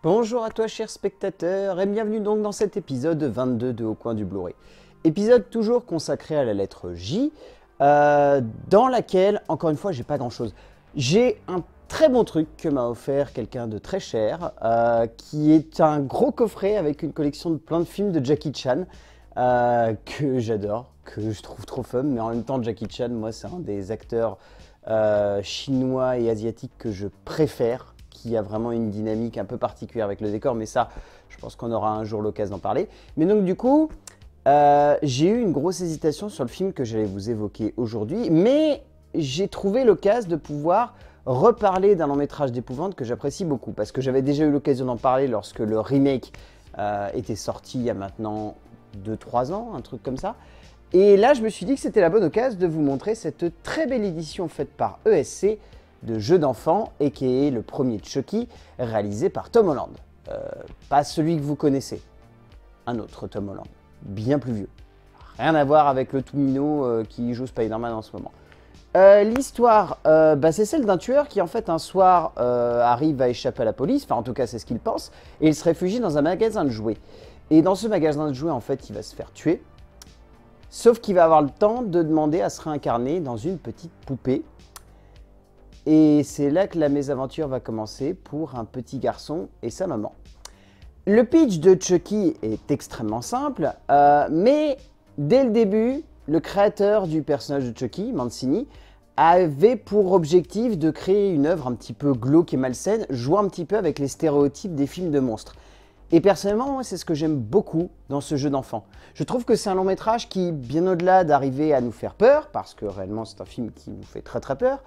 Bonjour à toi chers spectateurs et bienvenue donc dans cet épisode 22 de Au coin du Blu-ray. Épisode toujours consacré à la lettre J, dans laquelle, encore une fois, j'ai pas grand chose. J'ai un très bon truc que m'a offert quelqu'un de très cher, qui est un gros coffret avec une collection de plein de films de Jackie Chan, que j'adore, que je trouve trop fun, mais en même temps Jackie Chan, moi c'est un des acteurs chinois et asiatiques que je préfère, qui a vraiment une dynamique un peu particulière avec le décor, mais ça, je pense qu'on aura un jour l'occasion d'en parler. Mais donc du coup, j'ai eu une grosse hésitation sur le film que j'allais vous évoquer aujourd'hui, mais j'ai trouvé l'occasion de pouvoir reparler d'un long métrage d'épouvante que j'apprécie beaucoup, parce que j'avais déjà eu l'occasion d'en parler lorsque le remake était sorti il y a maintenant 2-3 ans, un truc comme ça. Et là, je me suis dit que c'était la bonne occasion de vous montrer cette très belle édition faite par ESC de Jeux d'enfants, et qui est le premier Chucky, réalisé par Tom Holland. Pas celui que vous connaissez, un autre Tom Holland, bien plus vieux. Rien à voir avec le tout minot qui joue Spider-Man en ce moment. L'histoire, c'est celle d'un tueur qui en fait un soir arrive à échapper à la police, enfin en tout cas c'est ce qu'il pense, et il se réfugie dans un magasin de jouets. Et dans ce magasin de jouets, en fait, il va se faire tuer, sauf qu'il va avoir le temps de demander à se réincarner dans une petite poupée. Et c'est là que la mésaventure va commencer pour un petit garçon et sa maman. Le pitch de Chucky est extrêmement simple, mais dès le début, le créateur du personnage de Chucky, Mancini, avait pour objectif de créer une œuvre un petit peu glauque et malsaine, jouant un petit peu avec les stéréotypes des films de monstres. Et personnellement, moi, c'est ce que j'aime beaucoup dans ce jeu d'enfant. Je trouve que c'est un long métrage qui, bien au-delà d'arriver à nous faire peur, parce que réellement c'est un film qui nous fait très très peur,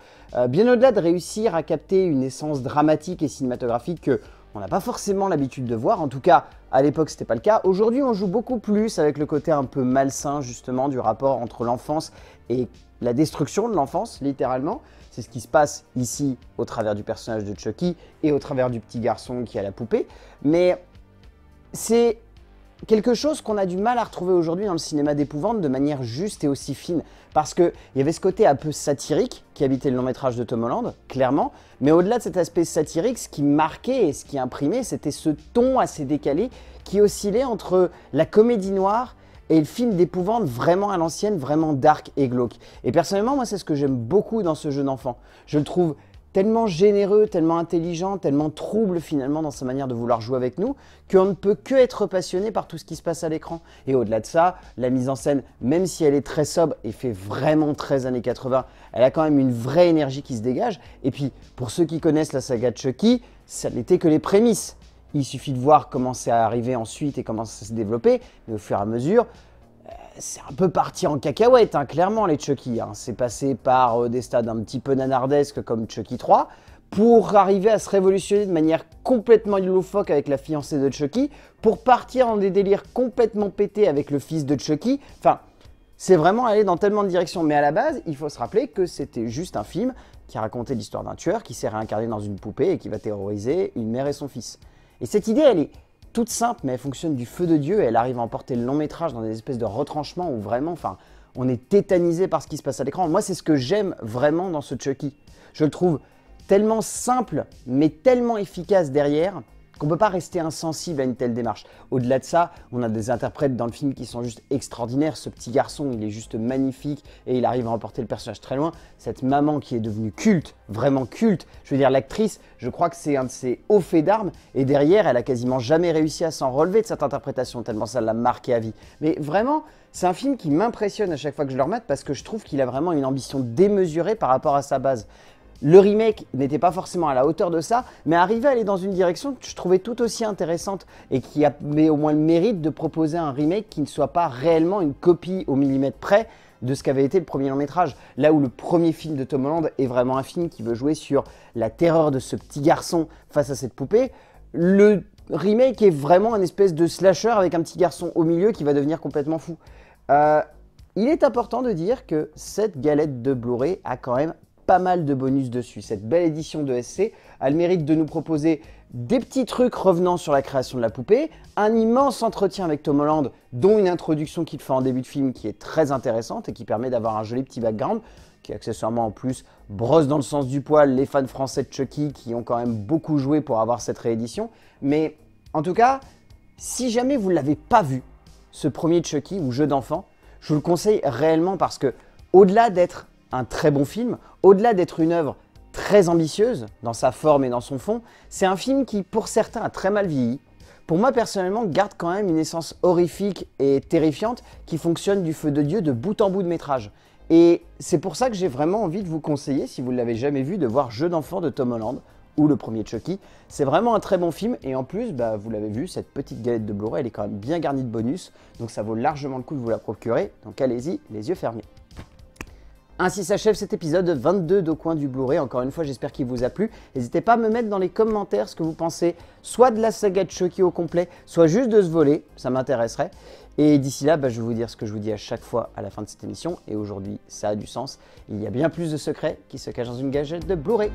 bien au-delà de réussir à capter une essence dramatique et cinématographique que on n'a pas forcément l'habitude de voir, en tout cas à l'époque c'était pas le cas. Aujourd'hui on joue beaucoup plus avec le côté un peu malsain justement du rapport entre l'enfance et la destruction de l'enfance, littéralement. C'est ce qui se passe ici au travers du personnage de Chucky et au travers du petit garçon qui a la poupée. Mais c'est quelque chose qu'on a du mal à retrouver aujourd'hui dans le cinéma d'épouvante de manière juste et aussi fine. Parce qu'il y avait ce côté un peu satirique qui habitait le long métrage de Tom Holland, clairement. Mais au-delà de cet aspect satirique, ce qui marquait et ce qui imprimait, c'était ce ton assez décalé qui oscillait entre la comédie noire et le film d'épouvante vraiment à l'ancienne, vraiment dark et glauque. Et personnellement, moi, c'est ce que j'aime beaucoup dans ce jeu d'enfant. Je le trouve tellement généreux, tellement intelligent, tellement trouble finalement dans sa manière de vouloir jouer avec nous, qu'on ne peut que être passionné par tout ce qui se passe à l'écran. Et au-delà de ça, la mise en scène, même si elle est très sobre et fait vraiment très années 80, elle a quand même une vraie énergie qui se dégage. Et puis, pour ceux qui connaissent la saga de Chucky, ça n'était que les prémices. Il suffit de voir comment c'est arrivé ensuite et comment ça s'est développé, mais au fur et à mesure, c'est un peu parti en cacahuète, hein, clairement, les Chucky. Hein. C'est passé par des stades un petit peu nanardesques comme Chucky 3, pour arriver à se révolutionner de manière complètement loufoque avec la fiancée de Chucky, pour partir dans des délires complètement pétés avec le fils de Chucky. Enfin, c'est vraiment aller dans tellement de directions. Mais à la base, il faut se rappeler que c'était juste un film qui racontait l'histoire d'un tueur qui s'est réincarné dans une poupée et qui va terroriser une mère et son fils. Et cette idée, elle est toute simple, mais elle fonctionne du feu de Dieu et elle arrive à emporter le long métrage dans des espèces de retranchements où vraiment, on est tétanisé par ce qui se passe à l'écran. Moi, c'est ce que j'aime vraiment dans ce Chucky. Je le trouve tellement simple, mais tellement efficace derrière, qu'on ne peut pas rester insensible à une telle démarche. Au-delà de ça, on a des interprètes dans le film qui sont juste extraordinaires. Ce petit garçon, il est juste magnifique et il arrive à emporter le personnage très loin. Cette maman qui est devenue culte, vraiment culte. Je veux dire, l'actrice, je crois que c'est un de ses hauts faits d'armes. Et derrière, elle a quasiment jamais réussi à s'en relever de cette interprétation, tellement ça l'a marqué à vie. Mais vraiment, c'est un film qui m'impressionne à chaque fois que je le remate parce que je trouve qu'il a vraiment une ambition démesurée par rapport à sa base. Le remake n'était pas forcément à la hauteur de ça, mais arrivait à aller dans une direction que je trouvais tout aussi intéressante et qui avait au moins le mérite de proposer un remake qui ne soit pas réellement une copie au millimètre près de ce qu'avait été le premier long métrage. Là où le premier film de Tom Holland est vraiment un film qui veut jouer sur la terreur de ce petit garçon face à cette poupée, le remake est vraiment un espèce de slasher avec un petit garçon au milieu qui va devenir complètement fou. Il est important de dire que cette galette de Blu-ray a quand même pas mal de bonus dessus. Cette belle édition de SC a le mérite de nous proposer des petits trucs revenant sur la création de la poupée, un immense entretien avec Tom Holland, dont une introduction qu'il fait en début de film qui est très intéressante et qui permet d'avoir un joli petit background, qui accessoirement en plus brosse dans le sens du poil les fans français de Chucky qui ont quand même beaucoup joué pour avoir cette réédition. Mais en tout cas, si jamais vous ne l'avez pas vu, ce premier Chucky ou jeu d'enfant, je vous le conseille réellement parce que au-delà d'être un très bon film, au-delà d'être une œuvre très ambitieuse dans sa forme et dans son fond, c'est un film qui pour certains a très mal vieilli. Pour moi personnellement garde quand même une essence horrifique et terrifiante qui fonctionne du feu de Dieu de bout en bout de métrage. Et c'est pour ça que j'ai vraiment envie de vous conseiller, si vous ne l'avez jamais vu, de voir Jeu d'enfant de Tom Holland ou le premier Chucky. C'est vraiment un très bon film et en plus, vous l'avez vu, cette petite galette de Blu-ray, elle est quand même bien garnie de bonus. Donc ça vaut largement le coup de vous la procurer. Donc allez-y, les yeux fermés. Ainsi s'achève cet épisode 22 d'Au Coin du Blu-ray. Encore une fois, j'espère qu'il vous a plu. N'hésitez pas à me mettre dans les commentaires ce que vous pensez, soit de la saga de Chucky au complet, soit juste de ce volet, ça m'intéresserait. Et d'ici là, je vais vous dire ce que je vous dis à chaque fois à la fin de cette émission. Et aujourd'hui, ça a du sens. Il y a bien plus de secrets qui se cachent dans une gâchette de Blu-ray.